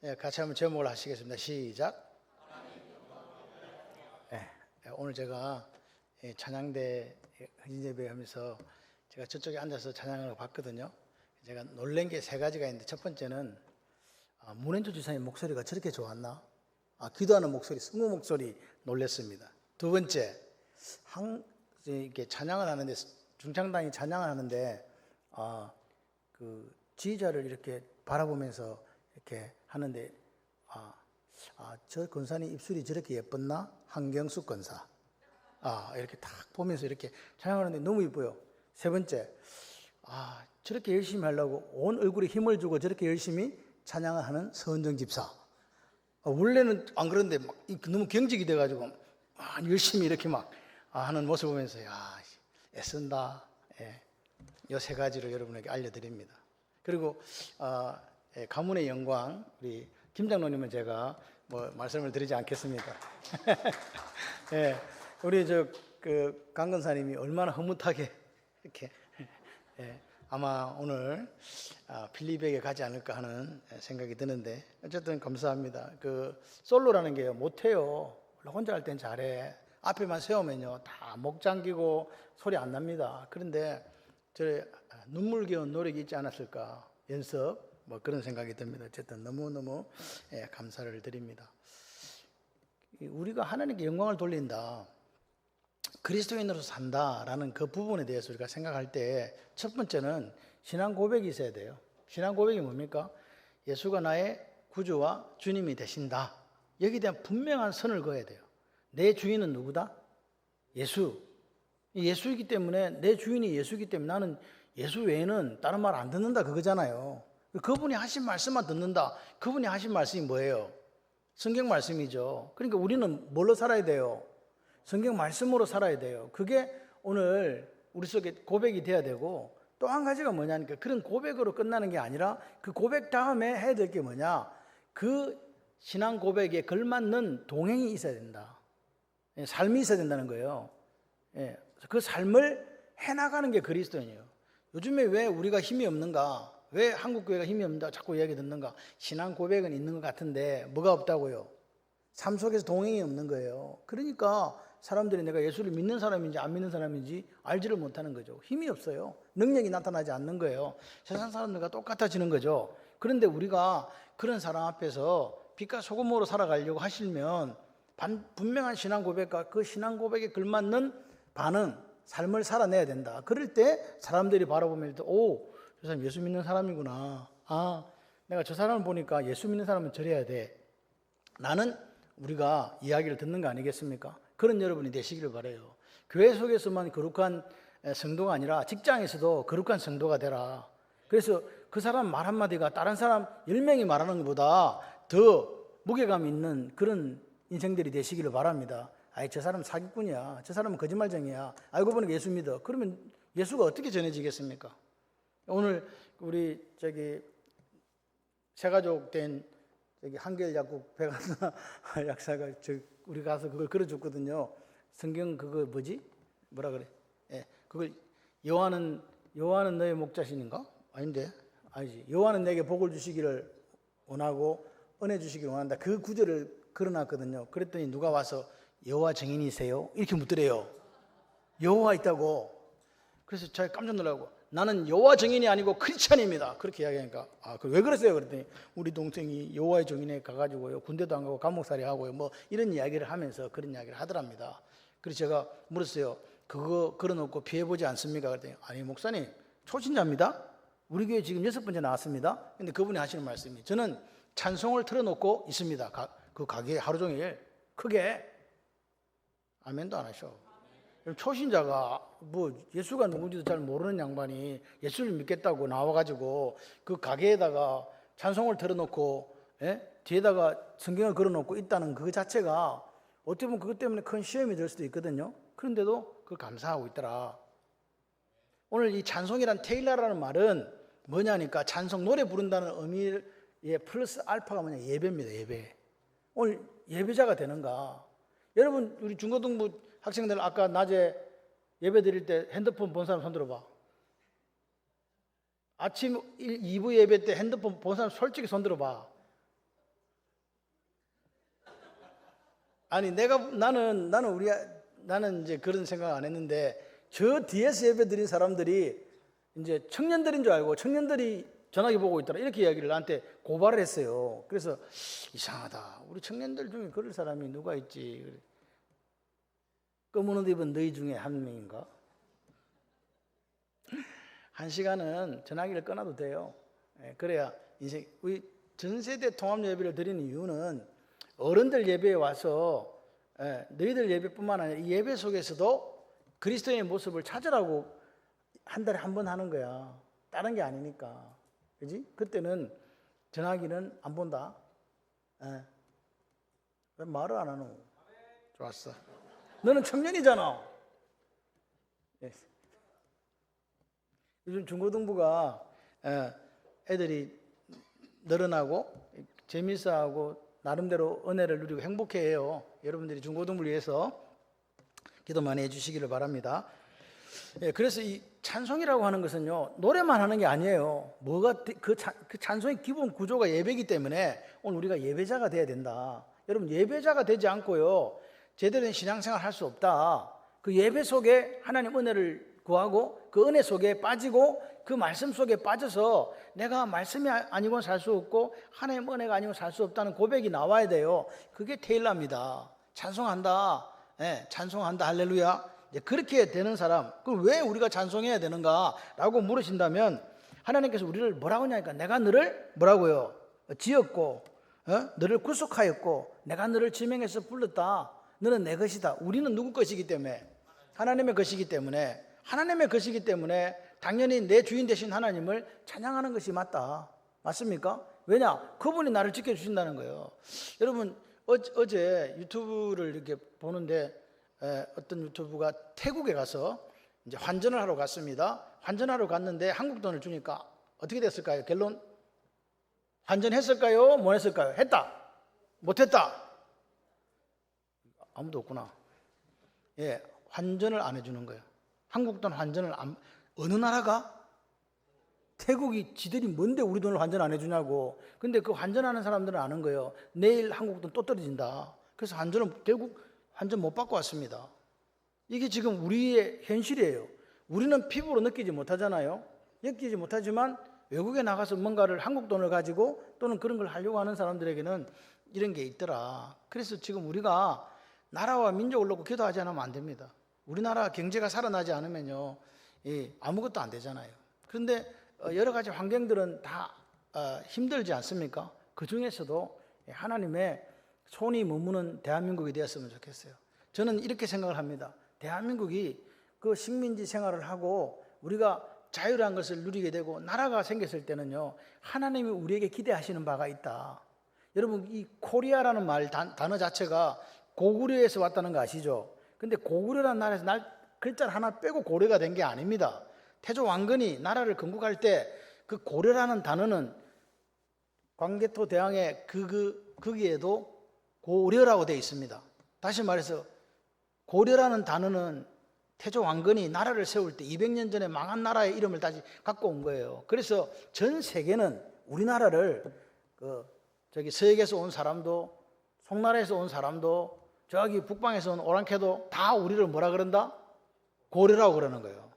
같이 한번 제목을 하시겠습니다. 시작. 오늘 제가 찬양대 헌신예배 하면서 제가 저쪽에 앉아서 찬양을 봤거든요. 제가 놀란 게 세 가지가 있는데, 첫 번째는 문현주 지사님 목소리가 저렇게 좋았나? 기도하는 목소리, 승우 목소리 놀랐습니다. 두 번째, 이렇게 찬양을 하는데, 중창단이 찬양을 하는데 그 지휘자를 이렇게 바라보면서 이렇게 하는데, 저 권사님 입술이 저렇게 예뻤나? 한경숙 권사. 이렇게 딱 보면서 이렇게 찬양하는데 너무 이뻐요. 세 번째, 저렇게 열심히 하려고 온 얼굴에 힘을 주고 저렇게 열심히 찬양을 하는 서은정 집사. 원래는 안 그런데 막 너무 경직이 돼가지고 열심히 이렇게 막 하는 모습을 보면서 애쓴다. 이 세 가지를 여러분에게 알려드립니다. 그리고 가문의 영광, 우리 김 장로님은 제가 뭐 말씀을 드리지 않겠습니다. 우리 그 강건사님이 얼마나 흐뭇하게 이렇게 아마 오늘 필리백에 가지 않을까 하는 생각이 드는데, 어쨌든 감사합니다. 그 솔로라는 게요, 못해요. 혼자 할 땐 잘해. 앞에만 세우면요 다 목 잠기고 소리 안 납니다. 그런데 저 눈물겨운 노력이 있지 않았을까, 연습, 뭐 그런 생각이 듭니다. 어쨌든 너무너무 감사를 드립니다. 우리가 하나님께 영광을 돌린다, 그리스도인으로 산다라는 그 부분에 대해서 우리가 생각할 때 첫 번째는 신앙 고백이 있어야 돼요. 신앙 고백이 뭡니까? 예수가 나의 구주와 주님이 되신다. 여기에 대한 분명한 선을 그어야 돼요. 내 주인은 누구다? 예수. 예수이기 때문에, 내 주인이 예수이기 때문에 나는 예수 외에는 다른 말 안 듣는다, 그거잖아요. 그분이 하신 말씀만 듣는다. 그분이 하신 말씀이 뭐예요? 성경 말씀이죠. 그러니까 우리는 뭘로 살아야 돼요? 성경 말씀으로 살아야 돼요. 그게 오늘 우리 속에 고백이 돼야 되고, 또 한 가지가 뭐냐니까, 그런 고백으로 끝나는 게 아니라 그 고백 다음에 해야 될 게 뭐냐, 그 신앙 고백에 걸맞는 동행이 있어야 된다. 삶이 있어야 된다는 거예요. 그 삶을 해나가는 게 그리스도인이에요. 요즘에 왜 우리가 힘이 없는가, 왜 한국교회가 힘이 없는가 자꾸 이야기 듣는가? 신앙 고백은 있는 것 같은데 뭐가 없다고요? 삶 속에서 동행이 없는 거예요. 그러니까 사람들이 내가 예수를 믿는 사람인지 안 믿는 사람인지 알지를 못하는 거죠. 힘이 없어요. 능력이 나타나지 않는 거예요. 세상 사람들과 똑같아지는 거죠. 그런데 우리가 그런 사람 앞에서 빛과 소금으로 살아가려고 하시면 분명한 신앙 고백과 그 신앙 고백에 걸맞는 반응, 삶을 살아내야 된다. 그럴 때 사람들이 바라보면 저 사람 예수 믿는 사람이구나. 내가 저 사람을 보니까 예수 믿는 사람은 저래야 돼. 나는 우리가 이야기를 듣는 거 아니겠습니까? 그런 여러분이 되시기를 바라요. 교회 속에서만 거룩한 성도가 아니라 직장에서도 거룩한 성도가 되라. 그래서 그 사람 말 한마디가 다른 사람 10명이 말하는 것보다 더 무게감 있는 그런 인생들이 되시기를 바랍니다. 저 사람 사기꾼이야. 저 사람은 거짓말쟁이야. 알고 보니까 예수 믿어. 그러면 예수가 어떻게 전해지겠습니까? 오늘 우리 새가족 된 한결약국 백안나 약사가 우리 가서 그걸 걸어줬거든요. 성경 그거 뭐라 그래? 그걸 여호와는 너의 목자신인가? 아닌데, 아니지. 여호와는 내게 복을 주시기를 원하고 은혜 주시기를 원한다. 그 구절을 걸어놨거든요. 그랬더니 누가 와서 여호와 증인이세요? 이렇게 묻더래요. 여호와 있다고. 그래서 제가 깜짝 놀라고, 나는 여호와 증인이 아니고 크리스찬입니다. 그렇게 이야기하니까 왜 그러세요? 그랬더니 우리 동생이 여호와의 증인에 가가지고요, 군대도 안 가고 감옥살이 하고요, 뭐 이런 이야기를 하면서 그런 이야기를 하더랍니다. 그래서 제가 물었어요. 그거 걸어놓고 피해보지 않습니까? 그랬더니 아니 목사님, 초신자입니다. 우리 교회 지금 6번째 나왔습니다. 근데 그분이 하시는 말씀이, 저는 찬송을 틀어놓고 있습니다. 그 가게에 하루 종일 크게. 아멘도 안 하셔. 초신자가 뭐 예수가 누군지도 잘 모르는 양반이 예수를 믿겠다고 나와가지고 그 가게에다가 찬송을 틀어놓고 뒤에다가 성경을 걸어놓고 있다는 그 자체가 어떻게 보면 그것 때문에 큰 시험이 될 수도 있거든요. 그런데도 그걸 감사하고 있더라. 오늘 이 찬송이란 테일라라는 말은 뭐냐니까, 찬송, 노래 부른다는 의미의 플러스 알파가 뭐냐, 예배입니다. 예배. 오늘 예배자가 되는가? 여러분, 우리 중고등부 학생들 아까 낮에 예배 드릴 때 핸드폰 본 사람 손 들어봐. 아침 2부 예배 때 핸드폰 본 사람 솔직히 손 들어봐. 아니 나는 이제 그런 생각 안 했는데 저 뒤에서 예배 드린 사람들이 이제 청년들인 줄 알고 청년들이 전화기 보고 있더라 이렇게 이야기를 나한테 고발을 했어요. 그래서 이상하다. 우리 청년들 중에 그럴 사람이 누가 있지? 검은 옷 입은 너희 중에 한 명인가? 한 시간은 전화기를 끊어도 돼요. 그래야 인생 우리 전 세대 통합 예배를 드리는 이유는 어른들 예배에 와서 너희들 예배뿐만 아니라 이 예배 속에서도 그리스도의 모습을 찾으라고 한 달에 한 번 하는 거야. 다른 게 아니니까. 그지? 그때는 전화기는 안 본다. 왜 말을 안 하노? 좋았어. 너는 청년이잖아. 요즘 중고등부가 애들이 늘어나고 재밌어하고 나름대로 은혜를 누리고 행복해해요. 여러분들이 중고등부를 위해서 기도 많이 해주시기를 바랍니다. 그래서 이 찬송이라고 하는 것은요 노래만 하는 게 아니에요. 뭐가 그 찬송의 기본 구조가 예배이기 때문에 오늘 우리가 예배자가 돼야 된다. 여러분 예배자가 되지 않고요 제대로 된 신앙생활 할 수 없다. 그 예배 속에 하나님 은혜를 구하고 그 은혜 속에 빠지고 그 말씀 속에 빠져서 내가 말씀이 아니고는 살 수 없고 하나님 은혜가 아니고 살 수 없다는 고백이 나와야 돼요. 그게 테일러입니다. 찬송한다. 찬송한다. 할렐루야. 그렇게 되는 사람, 그럼 왜 우리가 찬송해야 되는가라고 물으신다면 하나님께서 우리를 뭐라고 하냐니까 내가 너를 뭐라고요? 지었고 너를 구속하였고 내가 너를 지명해서 불렀다. 너는 내 것이다. 우리는 누구 것이기 때문에? 하나님의 것이기 때문에 당연히 내 주인 되신 하나님을 찬양하는 것이 맞다. 맞습니까? 왜냐? 그분이 나를 지켜주신다는 거예요. 여러분 어제 유튜브를 이렇게 보는데 어떤 유튜브가 태국에 가서 이제 환전을 하러 갔습니다. 환전하러 갔는데 한국 돈을 주니까 어떻게 됐을까요? 결론 환전했을까요? 못 했을까요? 했다. 못했다. 아무도 없구나. 환전을 안 해주는 거예요. 한국 돈 환전을 어느 나라가? 태국이 지들이 뭔데 우리 돈을 환전 안 해주냐고. 근데 그 환전하는 사람들은 아는 거예요. 내일 한국 돈 또 떨어진다. 그래서 결국 환전 못 받고 왔습니다. 이게 지금 우리의 현실이에요. 우리는 피부로 느끼지 못하잖아요. 느끼지 못하지만 외국에 나가서 뭔가를 한국 돈을 가지고 또는 그런 걸 하려고 하는 사람들에게는 이런 게 있더라. 그래서 지금 우리가 나라와 민족을 놓고 기도하지 않으면 안 됩니다. 우리나라 경제가 살아나지 않으면요 아무것도 안 되잖아요. 그런데 여러 가지 환경들은 다 힘들지 않습니까? 그 중에서도 하나님의 손이 머무는 대한민국이 되었으면 좋겠어요. 저는 이렇게 생각을 합니다. 대한민국이 그 식민지 생활을 하고 우리가 자유로운 것을 누리게 되고 나라가 생겼을 때는요 하나님이 우리에게 기대하시는 바가 있다. 여러분 이 코리아라는 말 단어 자체가 고구려에서 왔다는 거 아시죠? 근데 고구려라는 나라에서 글자를 하나 빼고 고려가 된 게 아닙니다. 태조 왕건이 나라를 건국할 때 그 고려라는 단어는 광개토 대왕의 거기에도 고려라고 되어 있습니다. 다시 말해서 고려라는 단어는 태조 왕건이 나라를 세울 때 200년 전에 망한 나라의 이름을 다시 갖고 온 거예요. 그래서 전 세계는 우리나라를 저기 서역에서 온 사람도 송나라에서 온 사람도 저기 북방에서 온 오랑캐도 다 우리를 뭐라 그런다? 고려라고 그러는 거예요.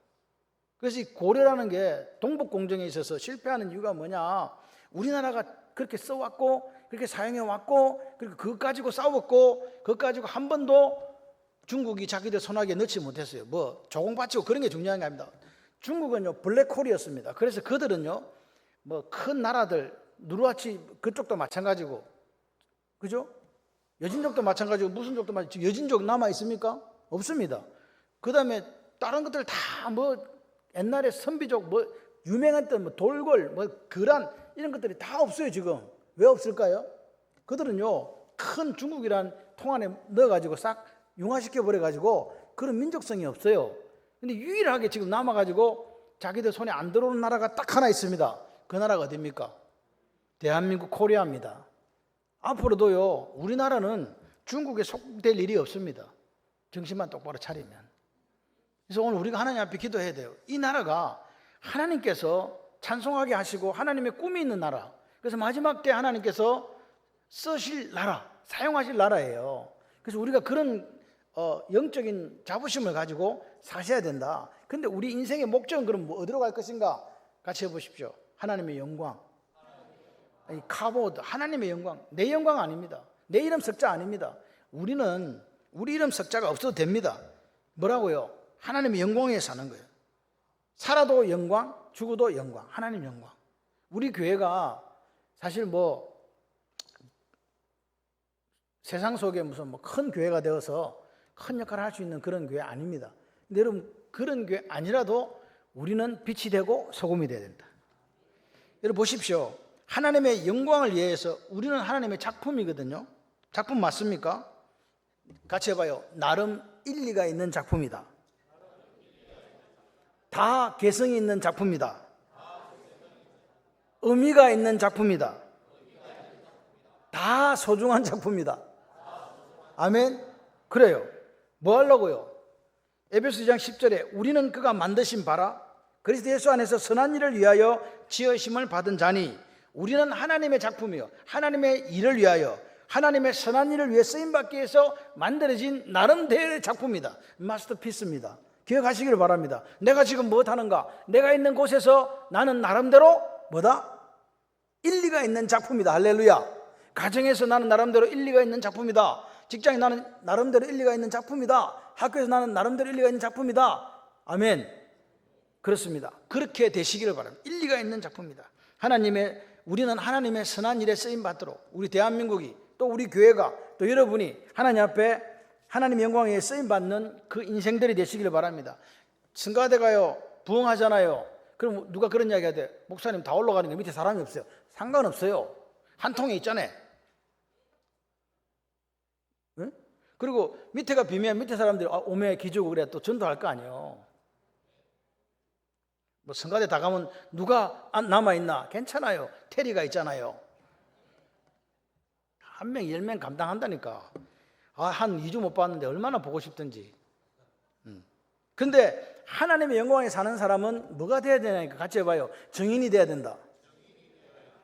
그래서 이 고려라는 게 동북공정에 있어서 실패하는 이유가 뭐냐? 우리나라가 그렇게 써왔고 그렇게 사용해왔고 그리고 그것 가지고 싸웠고 그것 가지고 한 번도 중국이 자기들 손아귀에 넣지 못했어요. 뭐 조공바치고 그런 게 중요한 게 아닙니다. 중국은요 블랙홀이었습니다. 그래서 그들은요 뭐 큰 나라들 누르하치 그쪽도 마찬가지고 그죠? 여진족도 마찬가지고 무슨 족도 마찬가지고 여진족 남아 있습니까? 없습니다. 그 다음에 다른 것들 다 뭐 옛날에 선비족 뭐 유명했던 뭐 돌골 뭐 거란 이런 것들이 다 없어요. 지금 왜 없을까요? 그들은요 큰 중국이란 통 안에 넣어가지고 싹 융화시켜 버려가지고 그런 민족성이 없어요. 근데 유일하게 지금 남아가지고 자기들 손에 안 들어오는 나라가 딱 하나 있습니다. 그 나라가 어디입니까? 대한민국 코리아입니다. 앞으로도요 우리나라는 중국에 속될 일이 없습니다. 정신만 똑바로 차리면. 그래서 오늘 우리가 하나님 앞에 기도해야 돼요. 이 나라가 하나님께서 찬송하게 하시고 하나님의 꿈이 있는 나라, 그래서 마지막 때 하나님께서 쓰실 나라, 사용하실 나라예요. 그래서 우리가 그런 영적인 자부심을 가지고 사셔야 된다. 근데 우리 인생의 목적은 그럼 뭐 어디로 갈 것인가? 같이 해보십시오. 하나님의 영광. 이 카보드, 하나님의 영광. 내 영광 아닙니다. 내 이름 석자 아닙니다. 우리는 우리 이름 석자가 없어도 됩니다. 뭐라고요? 하나님의 영광에 사는 거예요. 살아도 영광, 죽어도 영광. 하나님 영광. 우리 교회가 사실 뭐 세상 속에 무슨 뭐 큰 교회가 되어서 큰 역할을 할 수 있는 그런 교회 아닙니다. 근데 여러분, 그런 교회 아니라도 우리는 빛이 되고 소금이 되어야 된다. 여러분 보십시오. 하나님의 영광을 위해서 우리는 하나님의 작품이거든요. 작품 맞습니까? 같이 해봐요. 나름 일리가 있는 작품이다. 다 개성이 있는 작품이다. 의미가 있는 작품이다. 다 소중한 작품이다. 아멘. 그래요. 뭐 하려고요? 에베소 2장 10절에 우리는 그가 만드신 바라 그리스도 예수 안에서 선한 일을 위하여 지으심을 받은 자니, 우리는 하나님의 작품이요 하나님의 일을 위하여 하나님의 선한 일을 위해 쓰임받기 위해서 만들어진 나름대로의 작품이다. 마스터피스입니다. 기억하시기를 바랍니다. 내가 지금 무엇하는가? 내가 있는 곳에서 나는 나름대로 뭐다? 일리가 있는 작품이다. 할렐루야. 가정에서 나는 나름대로 일리가 있는 작품이다. 직장에 나는 나름대로 일리가 있는 작품이다. 학교에서 나는 나름대로 일리가 있는 작품이다. 아멘. 그렇습니다. 그렇게 되시기를 바랍니다. 일리가 있는 작품이다. 우리는 하나님의 선한 일에 쓰임받도록, 우리 대한민국이 또 우리 교회가 또 여러분이 하나님 앞에 하나님의 영광에 쓰임받는 그 인생들이 되시기를 바랍니다. 성가대 가요, 부흥하잖아요. 그럼 누가 그런 이야기 하대? 목사님 다 올라가는 게 밑에 사람이 없어요. 상관없어요. 한 통에 있잖아요. 응? 그리고 밑에가 비면 밑에 사람들이 오메 기주고 그래 또 전도할 거 아니에요. 뭐 성가대 다 가면 누가 남아있나? 괜찮아요. 테리가 있잖아요. 한 명, 10명 감당한다니까. 한 2주 못 봤는데 얼마나 보고 싶든지. 근데 하나님의 영광에 사는 사람은 뭐가 돼야 되냐니까 같이 해봐요. 증인이 돼야 된다.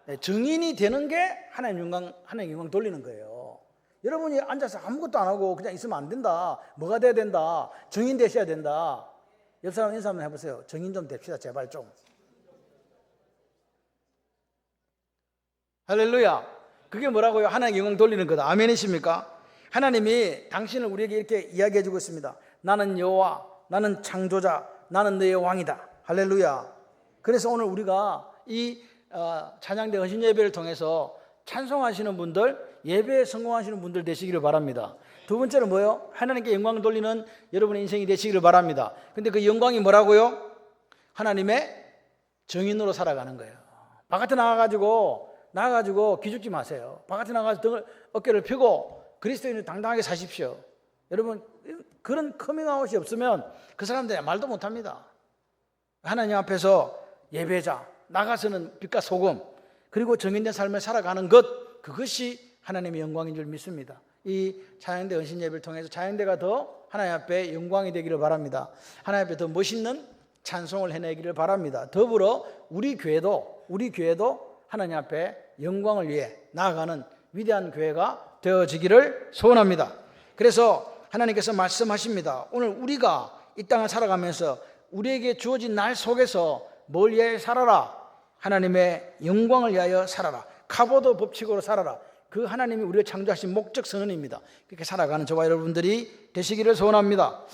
네, 증인이 되는 게 하나님 영광 돌리는 거예요. 여러분이 앉아서 아무것도 안 하고 그냥 있으면 안 된다. 뭐가 돼야 된다. 증인 되셔야 된다. 옆 사람 인사 한번 해보세요. 증인 좀 됩시다. 제발 좀. 할렐루야. 그게 뭐라고요? 하나님 영광 돌리는 거다. 아멘이십니까? 하나님이 당신을 우리에게 이렇게 이야기해 주고 있습니다. 나는 여호와, 나는 창조자, 나는 너의 왕이다. 할렐루야. 그래서 오늘 우리가 이 찬양대 헌신 예배를 통해서 찬송하시는 분들, 예배에 성공하시는 분들 되시기를 바랍니다. 두 번째는 뭐예요? 하나님께 영광을 돌리는 여러분의 인생이 되시기를 바랍니다. 근데 그 영광이 뭐라고요? 하나님의 증인으로 살아가는 거예요. 바깥에 나가가지고 기죽지 마세요. 바깥에 나가서 어깨를 펴고 그리스도인을 당당하게 사십시오. 여러분, 그런 커밍아웃이 없으면 그 사람들이 말도 못합니다. 하나님 앞에서 예배자, 나가서는 빛과 소금, 그리고 정인된 삶을 살아가는 것, 그것이 하나님의 영광인 줄 믿습니다. 이 찬양대 헌신 예배를 통해서 찬양대가 더 하나님 앞에 영광이 되기를 바랍니다. 하나님 앞에 더 멋있는 찬송을 해내기를 바랍니다. 더불어 우리 교회도 하나님 앞에 영광을 위해 나아가는 위대한 교회가 되어지기를 소원합니다. 그래서 하나님께서 말씀하십니다. 오늘 우리가 이 땅을 살아가면서 우리에게 주어진 날 속에서 뭘 위하여 살아라? 하나님의 영광을 위하여 살아라. 카보드 법칙으로 살아라. 그 하나님이 우리를 창조하신 목적 선언입니다. 그렇게 살아가는 저와 여러분들이 되시기를 소원합니다.